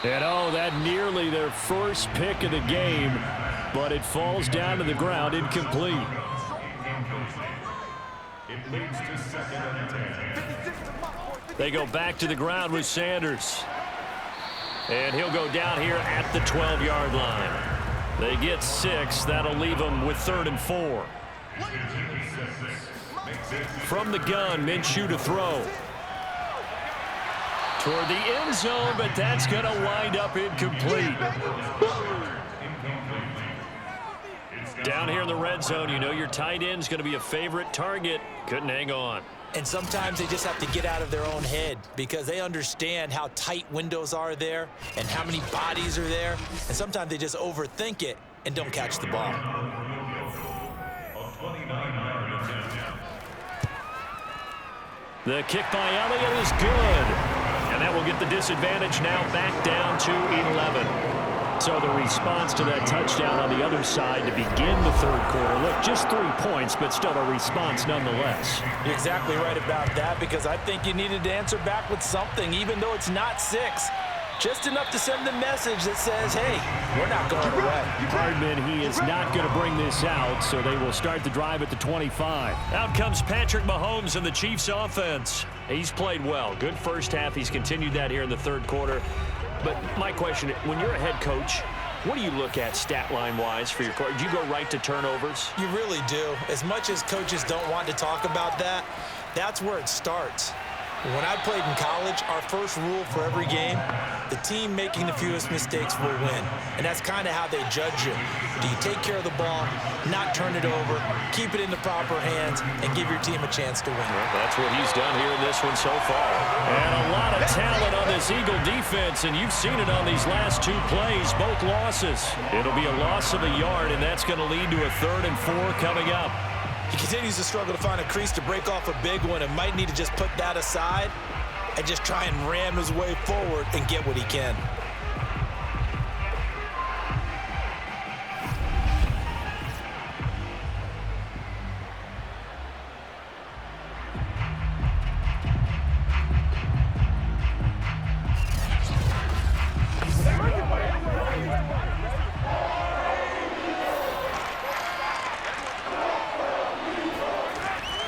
And oh, that nearly their first pick of the game, but it falls down to the ground, incomplete. It leads to 2nd and 10. They go back to the ground with Sanders. And he'll go down here at the 12-yard line. They get 6. That'll leave them with 3rd and 4. From the gun, Minshew to throw. Toward the end zone, but that's going to wind up incomplete. Down here in the red zone, you know your tight end's going to be a favorite target. Couldn't hang on. And sometimes they just have to get out of their own head because they understand how tight windows are there and how many bodies are there. And sometimes they just overthink it and don't catch the ball. The kick by Elliott is good. And that will get the disadvantage now back down to 11. So the response to that touchdown on the other side to begin the 3rd quarter. Look, just 3 points, but still a response nonetheless. You're exactly right about that because I think you needed to answer back with something, even though it's not 6. Just enough to send the message that says, hey, we're not going away. Hardman, he is not going to bring this out, so they will start the drive at the 25. Out comes Patrick Mahomes and the Chiefs offense. He's played well. Good first half. He's continued that here in the 3rd quarter. But my question, when you're a head coach, what do you look at stat line-wise for your coach? Do you go right to turnovers? You really do. As much as coaches don't want to talk about that, that's where it starts. When I played in college, our first rule for every game, the team making the fewest mistakes will win. And that's kind of how they judge you. Do you take care of the ball, not turn it over, keep it in the proper hands, and give your team a chance to win? Well, that's what he's done here in this one so far. And a lot of talent on this Eagle defense, and you've seen it on these last 2 plays, both losses. It'll be a loss of a yard, and that's going to lead to a 3rd and 4 coming up. He continues to struggle to find a crease to break off a big one and might need to just put that aside and just try and ram his way forward and get what he can.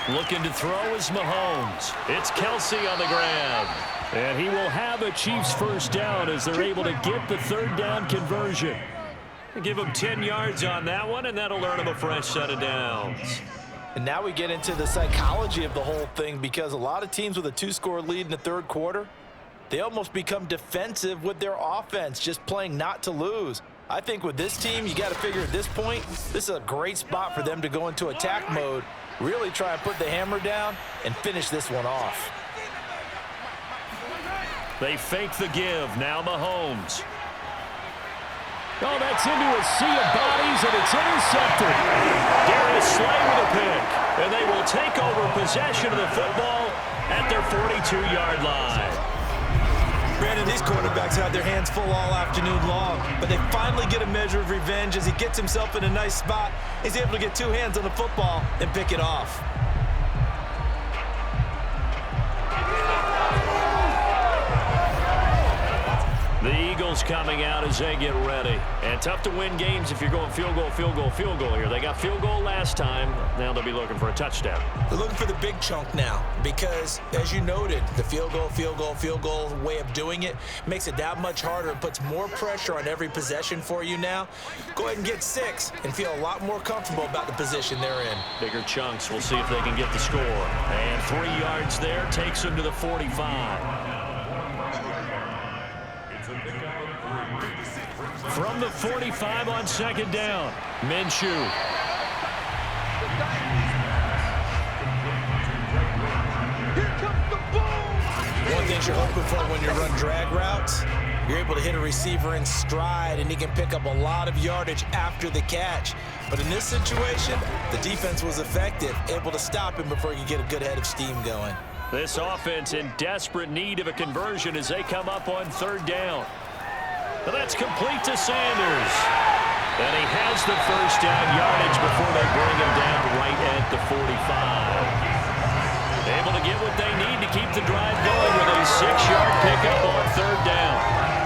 Looking to throw is Mahomes. It's Kelsey on the grab. And he will have a Chiefs first down as they're able to get the 3rd down conversion. Give him 10 yards on that one, and that'll earn him a fresh set of downs. And now we get into the psychology of the whole thing, because a lot of teams with a 2-score lead in the third quarter, they almost become defensive with their offense, just playing not to lose. I think with this team, you got to figure at this point, this is a great spot for them to go into attack mode, really try and put the hammer down and finish this one off. They fake the give. Now Mahomes. Oh, that's into a sea of bodies, and it's intercepted. Darius Slay with a pick. And they will take over possession of the football at their 42-yard line. Brandon, these quarterbacks had their hands full all afternoon long, but they finally get a measure of revenge as he gets himself in a nice spot. He's able to get two hands on the football and pick it off. The Eagles coming out as they get ready. And tough to win games if you're going field goal, field goal, field goal here. They got field goal last time. Now they'll be looking for a touchdown. They're looking for the big chunk now because, as you noted, the field goal way of doing it makes it that much harder and puts more pressure on every possession for you now. Go ahead and get 6 and feel a lot more comfortable about the position they're in. Bigger chunks. We'll see if they can get the score. And 3 yards there takes them to the 45. From the 45 on second down, Minshew. One thing you're hoping for when you run drag routes, you're able to hit a receiver in stride, and he can pick up a lot of yardage after the catch. But in this situation, the defense was effective, able to stop him before he could get a good head of steam going. This offense in desperate need of a conversion as they come up on third down. And that's complete to Sanders. And he has the first down yardage before they bring him down right at the 45. Able to get what they need to keep the drive going with a 6-yard pickup on third down.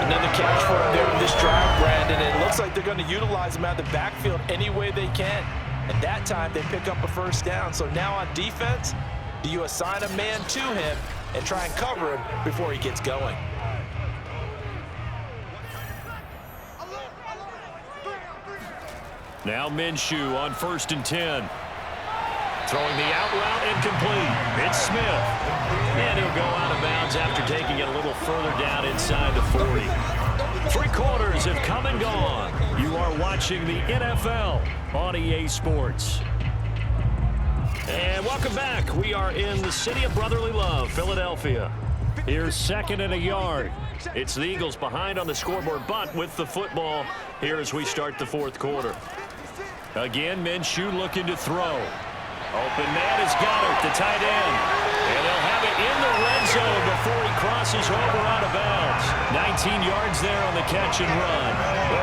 Another catch for him there in this drive, Brandon. It looks like they're going to utilize him out of the backfield any way they can. And that time they pick up a first down. So now on defense, do you assign a man to him and try and cover him before he gets going? Now Minshew on 1st and 10. Throwing the out route incomplete. It's Smith. And he'll go out of bounds after taking it a little further down inside the 40. 3 quarters have come and gone. You are watching the NFL on EA Sports. And welcome back. We are in the city of brotherly love, Philadelphia. Here's 2nd and a yard. It's the Eagles behind on the scoreboard, but with the football here as we start the 4th quarter. Again, Minshew looking to throw. Open man is Goddard, the tight end. And they'll have it in the red zone before he crosses over out of bounds. 19 yards there on the catch and run.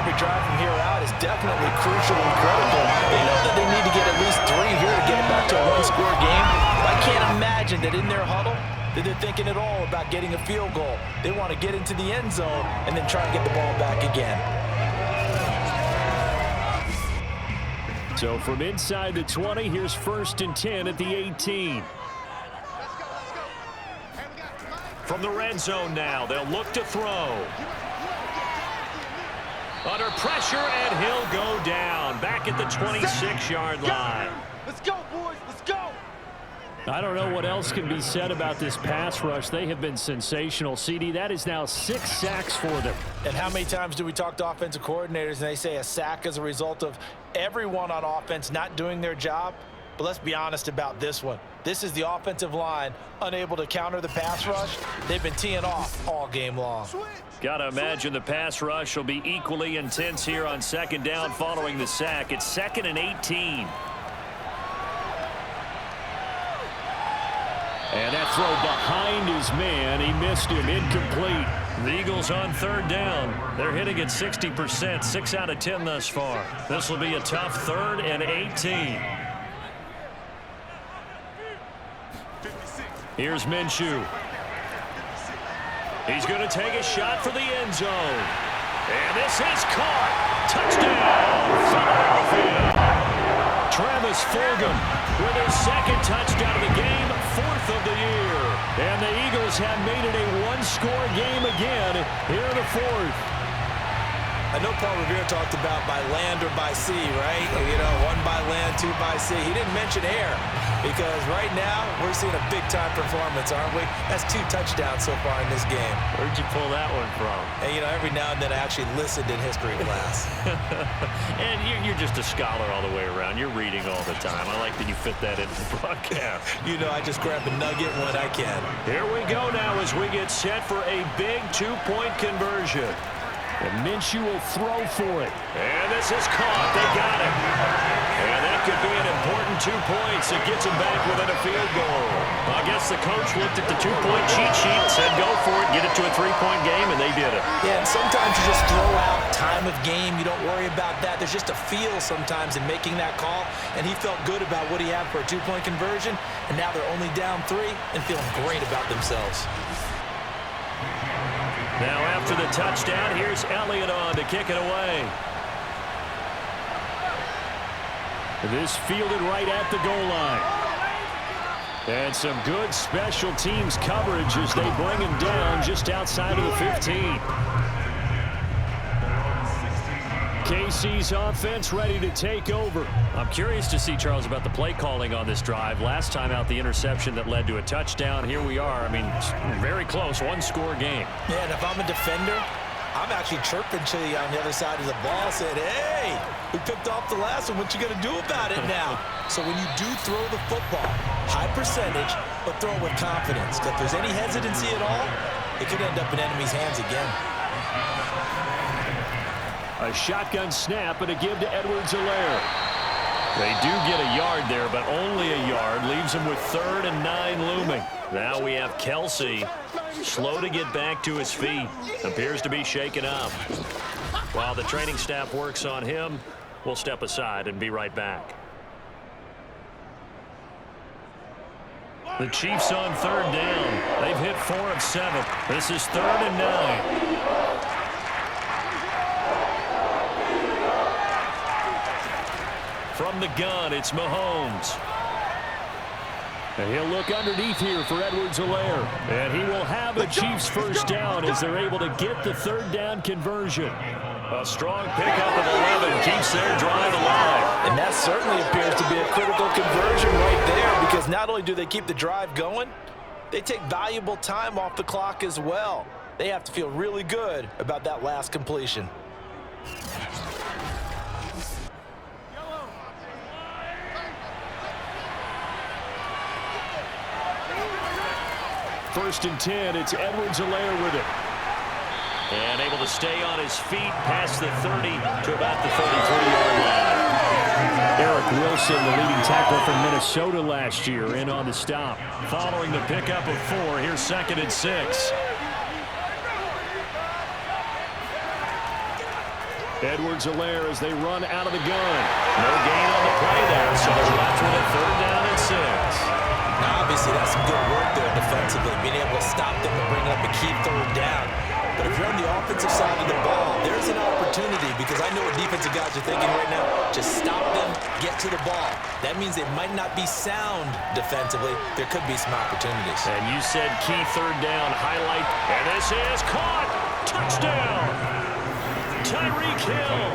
Every drive from here out is definitely crucial and critical. They know that they need to get at least 3 here to get it back to a 1-score game. I can't imagine that in their huddle that they're thinking at all about getting a field goal. They want to get into the end zone and then try and get the ball back again. So from inside the 20, here's 1st and 10 at the 18. From the red zone now, they'll look to throw. Under pressure, and he'll go down. Back at the 26-yard line. Let's go, boys. Let's go. I don't know what else can be said about this pass rush. They have been sensational. CD, that is now 6 sacks for them. And how many times do we talk to offensive coordinators and they say a sack as a result of everyone on offense not doing their job? But let's be honest about this one. This is the offensive line unable to counter the pass rush. They've been teeing off all game long. Got to imagine the pass rush will be equally intense here on 2nd down following the sack. It's 2nd and 18. And that throw behind his man. He missed him. Incomplete. The Eagles on 3rd down. They're hitting at 60%, 6 out of 10 thus far. This will be a tough 3rd and 18. Here's Minshew. He's going to take a shot for the end zone. And this is caught. Touchdown, Philadelphia. Travis Fulgham with his 2nd touchdown of the game, 4th of the year. And the Eagles have made it a 1-score game again here in the 4th. I know Paul Revere talked about by land or by sea, right? You know, 1 by land, 2 by sea. He didn't mention air because right now we're seeing a big-time performance, aren't we? That's 2 touchdowns so far in this game. Where'd you pull that one from? And, you know, every now and then I actually listened in history class. And you're just a scholar all the way around. You're reading all the time. I like that you fit that into the broadcast. You know, I just grab a nugget when I can. Here we go now as we get set for a big 2-point conversion. And Minshew will throw for it. And this is caught. They got it. And that could be an important 2 points. It gets them back within a field goal. I guess the coach looked at the 2-point cheat sheet and said, go for it, get it to a 3-point game, and they did it. Yeah, and sometimes you just throw out time of game. You don't worry about that. There's just a feel sometimes in making that call, and he felt good about what he had for a 2-point conversion, and now they're only down 3 and feeling great about themselves. Now after the touchdown, here's Elliott on to kick it away. This fielded right at the goal line. And some good special teams coverage as they bring him down just outside of the 15. KC's offense ready to take over. I'm curious to see, Charles, about the play calling on this drive. Last time out, the interception that led to a touchdown. Here we are. I mean, very close, 1-score game. Yeah, and if I'm a defender, I'm actually chirping to you on the other side of the ball, saying, hey, we picked off the last one. What you going to do about it now? So when you do throw the football, high percentage, but throw it with confidence. Because if there's any hesitancy at all, it could end up in enemy's hands again. A shotgun snap and a give to Edwards-Helaire. They do get a yard there, but only a yard. Leaves them with 3rd and 9 looming. Now we have Kelce, slow to get back to his feet. Appears to be shaken up. While the training staff works on him, we'll step aside and be right back. The Chiefs on 3rd down. They've hit 4 of 7. This is 3rd and 9. From the gun, it's Mahomes. And he'll look underneath here for Edwards-Helaire. And he will have a Chiefs first down as they're able to get the 3rd down conversion. A strong pickup of 11 keeps their drive alive. And that certainly appears to be a critical conversion right there, because not only do they keep the drive going, they take valuable time off the clock as well. They have to feel really good about that last completion. First and 10, it's Edwards-Helaire with it. And able to stay on his feet past the 30 to about the 33-yard line. Eric Wilson, the leading tackler from Minnesota last year, in on the stop. Following the pickup of 4, here's 2nd and 6. Edwards-Helaire as they run out of the gun. No gain on the play there, so they're left with a 3rd down and 6. Now, obviously, that's some good work there defensively, being able to stop them and bring up a key 3rd down. But if you're on the offensive side of the ball, there's an opportunity, because I know what defensive guys are thinking right now. Just stop them, get to the ball. That means it might not be sound defensively. There could be some opportunities. And you said key 3rd down highlight, and this is caught. Touchdown. Tyreek Hill,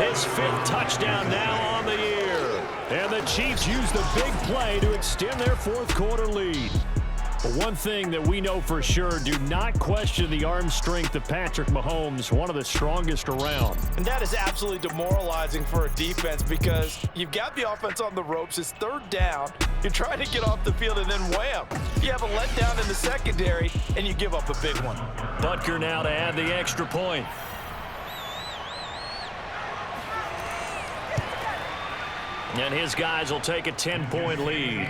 his 5th touchdown now on the year. And the Chiefs use the big play to extend their 4th quarter lead. But one thing that we know for sure, do not question the arm strength of Patrick Mahomes, one of the strongest around. And that is absolutely demoralizing for a defense, because you've got the offense on the ropes. It's 3rd down. You're trying to get off the field, and then wham, you have a letdown in the secondary, and you give up a big one. Butker now to add the extra point. And his guys will take a 10-point lead.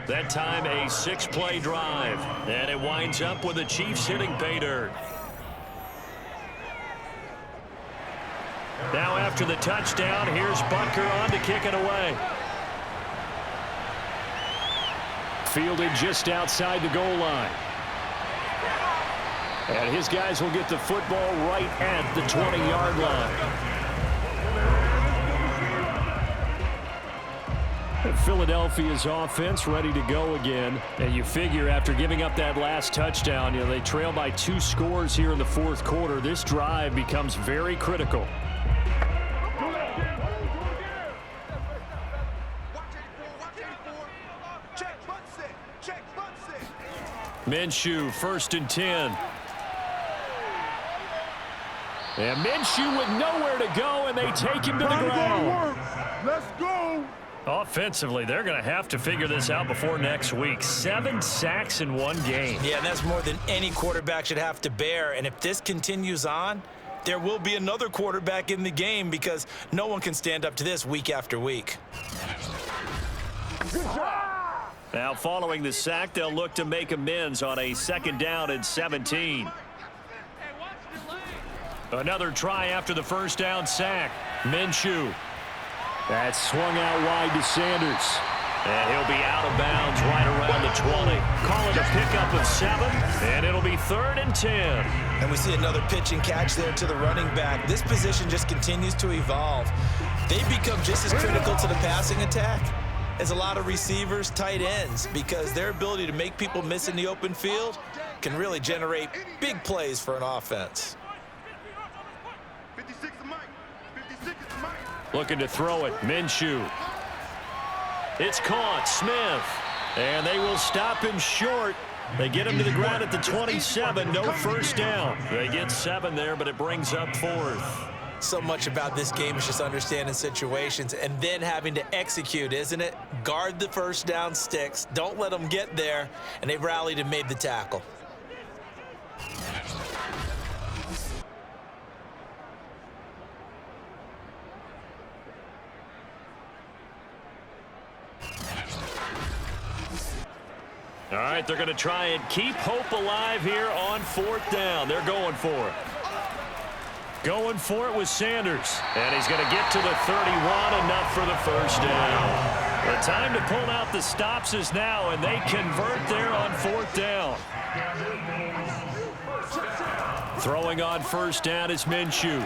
That time a 6-play drive. And it winds up with the Chiefs hitting pay dirt. Now after the touchdown, here's Butker on to kick it away. Fielded just outside the goal line. And his guys will get the football right at the 20-yard line. Philadelphia's offense ready to go again. And you figure after giving up that last touchdown, they trail by 2 scores here in the fourth quarter. This drive becomes very critical. Minshew, 1st and 10. And Minshew with nowhere to go, and they take him to the ground. Let's go. Offensively, they're going to have to figure this out before next week. 7 sacks in 1 game. Yeah, and that's more than any quarterback should have to bear. And if this continues on, there will be another quarterback in the game because no one can stand up to this week after week. Good job. Now, following the sack, they'll look to make amends on a 2nd down and 17. Another try after the 1st down sack. Minshew. That's swung out wide to Sanders. And he'll be out of bounds right around the 20. Call it a pickup of 7, and it'll be 3rd and 10. And we see another pitch and catch there to the running back. This position just continues to evolve. They become just as critical to the passing attack as a lot of receivers, tight ends, because their ability to make people miss in the open field can really generate big plays for an offense. Looking to throw it. Minshew. It's caught. Smith. And they will stop him short. They get him to the ground at the 27. No 1st down. They get 7 there, but it brings up 4th. So much about this game is just understanding situations and then having to execute, isn't it? Guard the 1st down sticks. Don't let them get there. And they've rallied and made the tackle. All right, they're going to try and keep hope alive here on 4th down. They're going for it. Going for it with Sanders. And he's going to get to the 31, enough for the 1st down. The time to pull out the stops is now, and they convert there on 4th down. Throwing on 1st down is Minshew.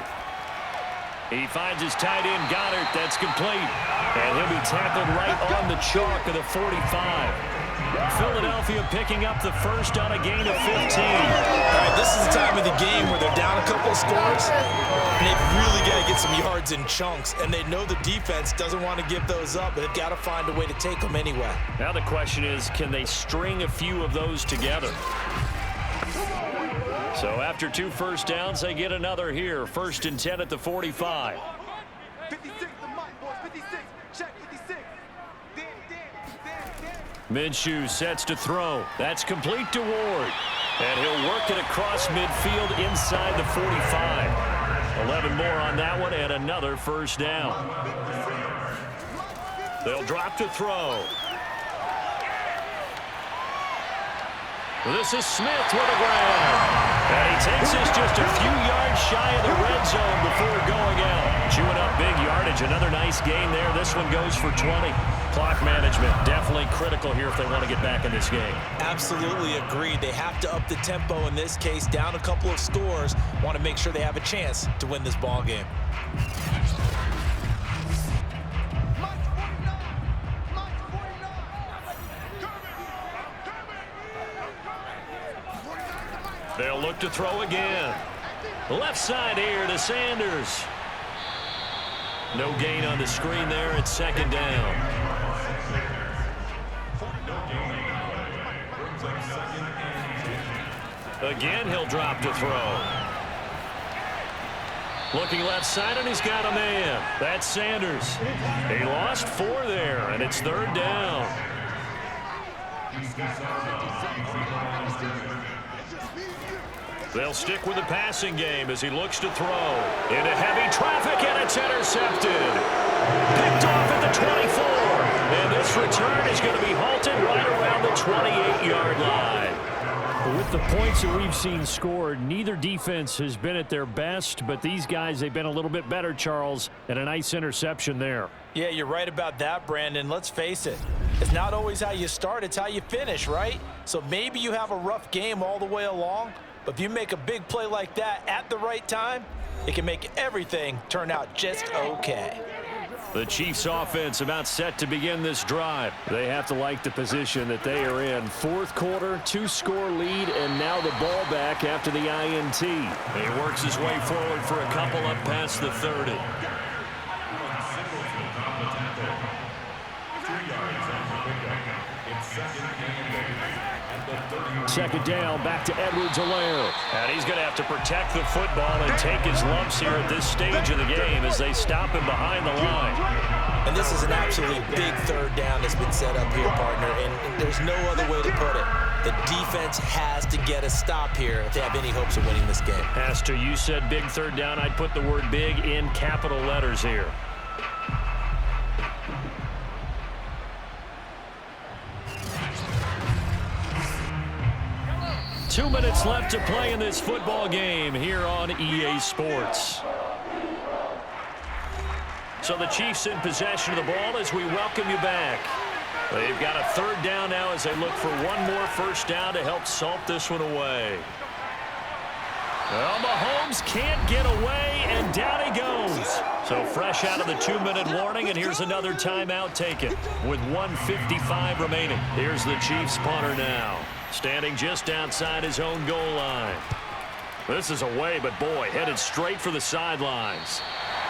He finds his tight end, Goddard. That's complete. And he'll be tackled right on the chalk of the 45. Philadelphia picking up the 1st on a gain of 15. All right, this is the time of the game where they're down a couple of scores, and they've really got to get some yards in chunks, and they know the defense doesn't want to give those up, but they've got to find a way to take them anyway. Now the question is, can they string a few of those together? So after 2 1st downs, they get another here. 1st and 10 at the 45. 56 the mic, boys. 56. Check 56. Minshew sets to throw. That's complete to Ward. And he'll work it across midfield inside the 45. 11 more on that one and another 1st down. They'll drop to throw. This is Smith with a grab. And he takes us just a few yards shy of the red zone before going out. Chewing up big yardage. Another nice gain there. This one goes for 20. Clock management definitely critical here if they want to get back in this game. Absolutely agreed. They have to up the tempo in this case. Down a couple of scores. Want to make sure they have a chance to win this ball game. They'll look to throw again. Left side here to Sanders. No gain on the screen there. It's 2nd down. Again, he'll drop to throw. Looking left side, and he's got a man. That's Sanders. He lost 4 there, and it's 3rd down. They'll stick with the passing game as he looks to throw. Into heavy traffic, and it's intercepted. Picked off at the 24. And this return is going to be halted right around the 28-yard line. With the points that we've seen scored, neither defense has been at their best, but these guys, they've been a little bit better, Charles, and a nice interception there. Yeah, you're right about that, Brandon. Let's face it. It's not always how you start, it's how you finish, right? So maybe you have a rough game all the way along, but if you make a big play like that at the right time, it can make everything turn out just okay. The Chiefs offense about set to begin this drive. They have to like the position that they are in. Fourth quarter, 2-score lead, and now the ball back after the INT. He works his way forward for a couple up past the 30. Second down, back to Edwards-Helaire. And he's going to have to protect the football and take his lumps here at this stage of the game as they stop him behind the line. And this is an absolutely big third down that's been set up here, partner, and there's no other way to put it. The defense has to get a stop here if they have any hopes of winning this game. Pastor, you said big third down. I'd put the word big in capital letters here. Two minutes left to play in this football game here on EA Sports. So the Chiefs in possession of the ball as we welcome you back. They've got a third down now as they look for one more first down to help salt this one away. Well, Mahomes can't get away, and down he goes. So fresh out of the 2-minute warning, and here's another timeout taken with 1:55 remaining. Here's the Chiefs punter now, standing just outside his own goal line. This is away, but boy, headed straight for the sidelines.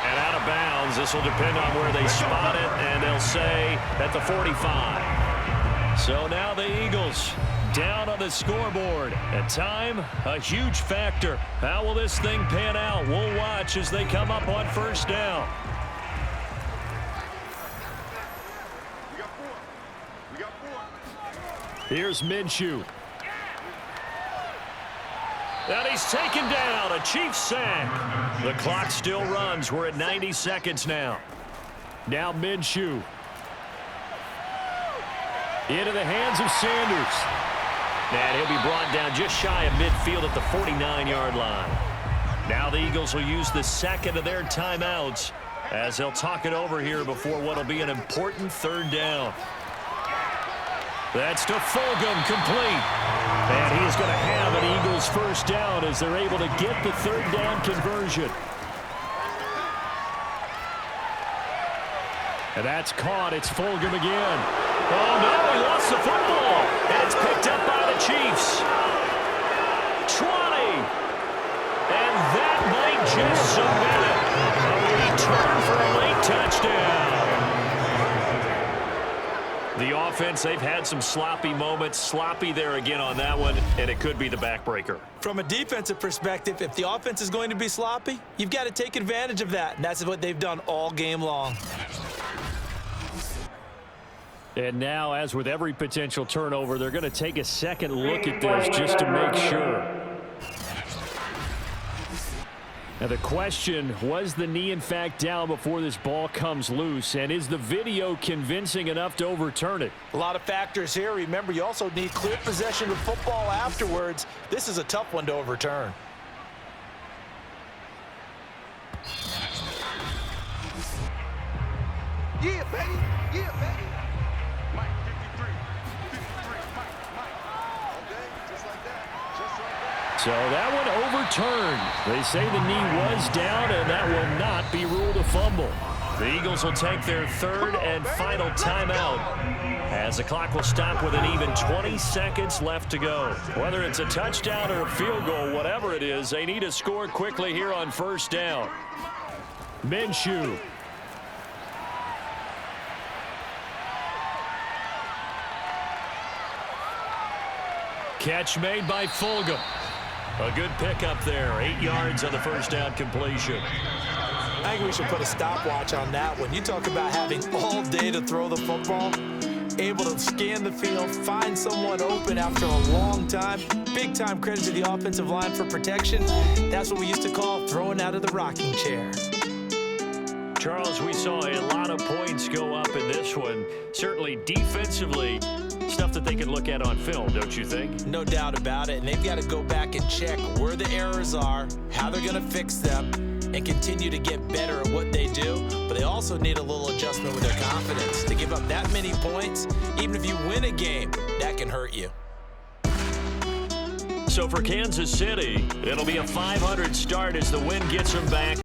And out of bounds, this will depend on where they spot it, and they'll say at the 45. So now the Eagles down on the scoreboard. At time, a huge factor. How will this thing pan out? We'll watch as they come up on first down. We got four. Here's Minshew. And he's taken down, a Chiefs sack. The clock still runs. We're at 90 seconds now. Now Minshew. Into the hands of Sanders. And he'll be brought down just shy of midfield at the 49-yard line. Now the Eagles will use the second of their timeouts as they'll talk it over here before what will be an important third down. That's to Fulgham, complete. And he is going to have an Eagles first down as they're able to get the third down conversion. And that's caught. It's Fulgham again. Oh, no, he lost the football. And it's picked up by the Chiefs. 20. And that might just submit it. A return for a late touchdown. The offense, they've had some sloppy moments. Sloppy there again on that one, and it could be the backbreaker. From a defensive perspective, if the offense is going to be sloppy, you've got to take advantage of that, and that's what they've done all game long. And now, as with every potential turnover, they're going to take a second look at this just to make sure. Now the question, was the knee in fact down before this ball comes loose? And is the video convincing enough to overturn it? A lot of factors here. Remember, you also need clear possession of football afterwards. This is a tough one to overturn. Yeah, baby. Yeah, baby. Mike, 53. 53. Mike. Okay, just like that. Just like that. So that one overturned. They say the knee was down, and that will not be ruled a fumble. The Eagles will take their third and final timeout as the clock will stop with an even 20 seconds left to go. Whether it's a touchdown or a field goal, whatever it is, they need to score quickly here on first down. Minshew. Catch made by Fulgham. A good pickup there. 8 yards on the first down completion. I think we should put a stopwatch on that one. You talk about having all day to throw the football, able to scan the field, find someone open after a long time. Big time credit to the offensive line for protection. That's what we used to call throwing out of the rocking chair. Charles, we saw a lot of points go up in this one. Certainly defensively, stuff that they can look at on film, don't you think? No doubt about it, and they've got to go back and check where the errors are, how they're going to fix them, and continue to get better at what they do. But they also need a little adjustment with their confidence. To give up that many points, even if you win a game, that can hurt you. So for Kansas City, it'll be a 500 start as the win gets them back